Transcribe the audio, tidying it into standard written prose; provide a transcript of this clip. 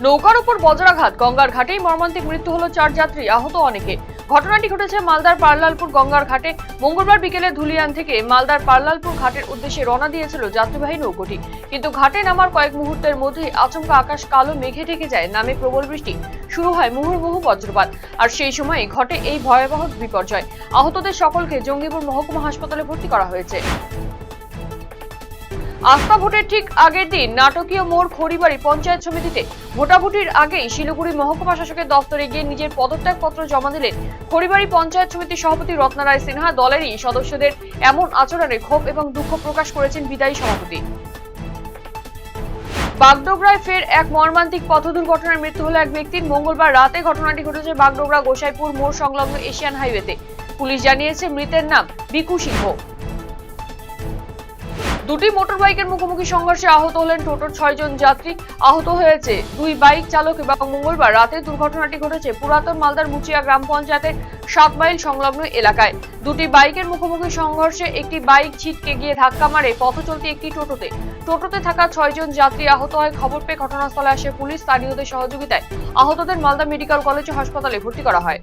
নৌকার উপর বজ্রাঘাত, গঙ্গার ঘাটেই মর্মান্তিক মৃত্যু হলো 4 যাত্রী, আহত অনেকে। ঘটনাটি ঘটেছে মালদার পার্লালপুর গঙ্গার ঘাটে। মঙ্গলবার বিকেলে ধুলিয়ান থেকে মালদার পার্লালপুর ঘাটের উদ্দেশ্যে রওনা দিয়েছিল যাত্রীবাহী নৌকোটি, কিন্তু ঘাটে নামার কয়েক মুহূর্তের মধ্যেই আচমকা আকাশ কালো মেঘে ঢেকে যায়, নামে প্রবল বৃষ্টি, শুরু হয় মুহুর্মুহু বজ্রপাত। আর সেই সময় ঘটে এই ভয়াবহ বিপর্যয়। আহতদের সকলকে জঙ্গিপুর মহকুমা হাসপাতালে ভর্তি করা হয়েছে। আস্থা ভোটের ঠিক আগের দিন নাটকীয় মোড় খড়িবাড়ি পঞ্চায়েত সমিতিতে। ভোটাভুটির আগেই শিলিগুড়ি মহকুমা শাসকের দপ্তরে গিয়ে নিজের পদত্যাগপত্র জমা দিলেন খড়িবাড়ি পঞ্চায়েত সমিতির সভাপতি রত্নারায় সিনহা। দলেরই সদস্যদের এমন আচরণে ক্ষোভ এবং দুঃখ প্রকাশ করেছেন বিদায়ী সভাপতি। বাগডোগরায় ফের এক মর্মান্তিক পথ দুর্ঘটনায় মৃত্যু হলো এক ব্যক্তির। মঙ্গলবার রাতে ঘটনাটি ঘটেছে বাগডোগরা গোসাইপুর মোড় সংলগ্ন এশিয়ান হাইওয়েতে। পুলিশ জানিয়েছে মৃতের নাম বিকু সিংহ। দুটি মোটরবাইকের মুখোমুখি সংঘর্ষে আহত হলেন টোটোর 6 জন যাত্রী। আহত হয়েছে 2 বাইক চালক এবং মঙ্গলবার রাতে দুর্ঘটনাটি ঘটেছে পুরাতন মালদার মুচিয়া গ্রাম পঞ্চায়েতের 7 মাইল সংলগ্ন এলাকায়। দুটি বাইকের মুখোমুখি সংঘর্ষে একটি বাইক ছিটকে গিয়ে ধাক্কা মারে পথ চলতি একটি টোটোতে। টোটোতে থাকা 6 জন যাত্রী আহত হয়। খবর পেয়ে ঘটনাস্থলে আসে পুলিশ। স্থানীয়দের সহযোগিতায় আহতদের মালদা মেডিকেল কলেজ ও হাসপাতালে ভর্তি করা হয়।